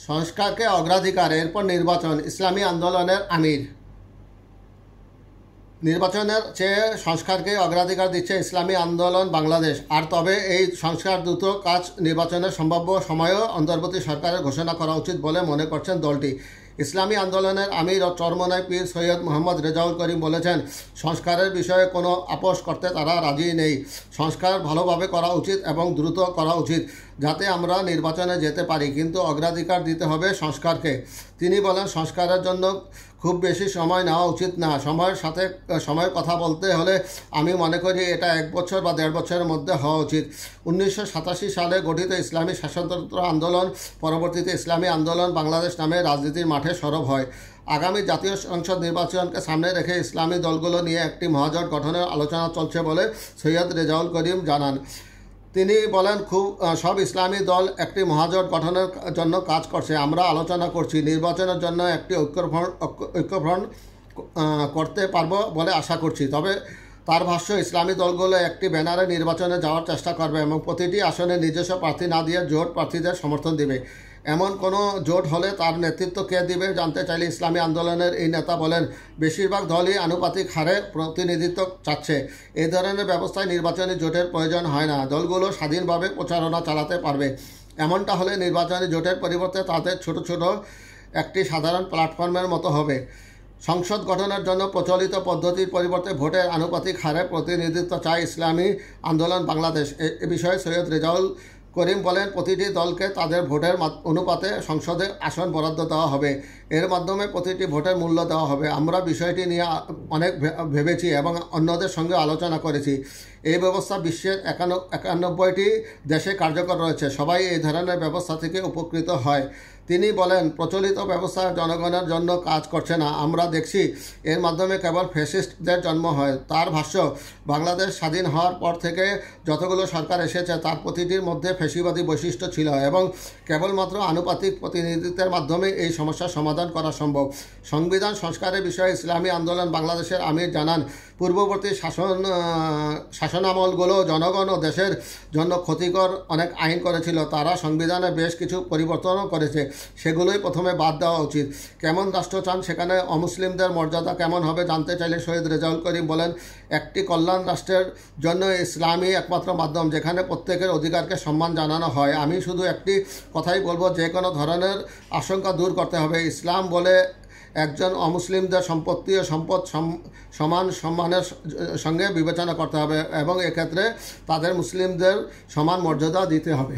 সংস্কারকে অগ্রাধিকার, এরপর নির্বাচন। ইসলামী আন্দোলনের আমির। নির্বাচনের চেয়ে সংস্কারকে অগ্রাধিকার দিচ্ছে ইসলামী আন্দোলন বাংলাদেশ। আর তবে এই সংস্কার দ্রুত কাজ নির্বাচনের সম্ভাব্য সময়ও অন্তর্বর্তী সরকারের ঘোষণা করা উচিত বলে মনে করছেন দলটি। ইসলামী আন্দোলনের আমির ও চরমনাই পীর সৈয়দ মোহাম্মদ রেজাউল করিম বলেছেন, সংস্কারের বিষয়ে কোনো আপোষ করতে তারা রাজি নেই। সংস্কার ভালোভাবে করা উচিত এবং দ্রুত করা উচিত, যাতে আমরা নির্বাচনে যেতে পারি, কিন্তু অগ্রাধিকার দিতে হবে সংস্কারকে। তিনি বলেন, সংস্কারের জন্য খুব বেশি সময় নেওয়া উচিত না। সময়ের কথা বলতে হলে আমি মনে করি এটা 1 বছর বা 1.5 বছরের মধ্যে হওয়া উচিত। 1987 সালে গঠিত ইসলামী শাসনতন্ত্র আন্দোলন পরবর্তীতে ইসলামী আন্দোলন বাংলাদেশ নামে রাজনীতির মাঠে সরব হয়। আগামী জাতীয় সংসদ নির্বাচনকে সামনে রেখে ইসলামী দলগুলো নিয়ে একটি মহাজোট গঠনের আলোচনা চলছে বলে সৈয়দ রেজাউল করিম জানান। তিনি বলেন, সব ইসলামী দল একটি মহাজোট গঠনের জন্য কাজ করছে। আমরা আলোচনা করছি, নির্বাচনের জন্য একটি ঐক্যফ্রন্ট করতে পারবো বলে আশা করছি। তবে তার ভাষ্য, ইসলামী দলগুলো একটি ব্যানারে নির্বাচনে যাওয়ার চেষ্টা করবে এবং প্রতিটি আসনে নিজস্ব প্রার্থী না দিয়ে জোট প্রার্থীদের সমর্থন দিবে। এমন কোনো জোট হলে তার নেতৃত্ব কে দিবে জানতে চাইলে ইসলামী আন্দোলনের এই নেতা বলেন, বেশিরভাগ দলই আনুপাতিক হারে প্রতিনিধিত্ব চাচ্ছে। এই ধরনের ব্যবস্থায় নির্বাচনী জোটের প্রয়োজন হয় না। দলগুলো স্বাধীনভাবে প্রচারণা চালাতে পারবে। এমনটা হলে নির্বাচনী জোটের পরিবর্তে তাদের ছোট ছোট একটি সাধারণ প্ল্যাটফর্মের মতো হবে। সংসদ গঠনের জন্য প্রচলিত পদ্ধতির পরিবর্তে ভোটের আনুপাতিক হারে প্রতিনিধিত্ব চায় ইসলামী আন্দোলন বাংলাদেশ। এ বিষয়ে সৈয়দ রেজাউল করিম বলেন, প্রতিটি দলকে তাদের ভোটের অনুপাতে সংসদে আসন বরাদ্দ দেওয়া হবে। এর মাধ্যমে প্রতিটি ভোটের মূল্য দেওয়া হবে। আমরা বিষয়টি নিয়ে অনেক ভেবেছি এবং অন্যদের সঙ্গে আলোচনা করেছি। এই ব্যবস্থা বিশ্বের 91টি দেশে কার্যকর রয়েছে। সবাই এই ধরনের ব্যবস্থা থেকে উপকৃত হয়। তিনি বলেন, প্রচলিত ব্যবস্থা জনগণের জন্য কাজ করছে না। আমরা দেখছি এর মাধ্যমে কেবল ফ্যাসিস্টদের জন্ম হয়। তার ভাষ্য, বাংলাদেশ স্বাধীন হওয়ার পর থেকে যতগুলো সরকার এসেছে তার প্রতিটির মধ্যে ফ্যাসিবাদী বৈশিষ্ট্য ছিল এবং কেবলমাত্র আনুপাতিক প্রতিনিধিত্বের মাধ্যমে এই সমস্যার সমাধান করা সম্ভব। সংবিধান সংস্কারের বিষয়ে ইসলামী আন্দোলন বাংলাদেশের আমির জানান, পূর্ববর্তী শাসনামলগুলো জনগণ ও দেশের জন্য ক্ষতিকর অনেক আইন করেছিল। তারা সংবিধানে বেশ কিছু পরিবর্তনও করেছে। সেগুলোই প্রথমে বাদ দেওয়া উচিত। কেমন রাষ্ট্র চান, সেখানে অমুসলিমদের মর্যাদা কেমন হবে জানতে চাইলে সৈয়দ রেজাউল করিম বলেন, একটি কল্যাণ রাষ্ট্রের জন্য ইসলামই একমাত্র মাধ্যম, যেখানে প্রত্যেকের অধিকারকে সম্মান জানানো হয়। আমি শুধু একটি কথাই বলবো, যে কোনো ধরনের আশঙ্কা দূর করতে হবে। ইসলাম বলে একজন অমুসলিমদের সম্পত্তি ও সম্পদ সমান সম্মানের সঙ্গে বিবেচনা করতে হবে এবং এক্ষেত্রে তাদের মুসলিমদের সমান মর্যাদা দিতে হবে।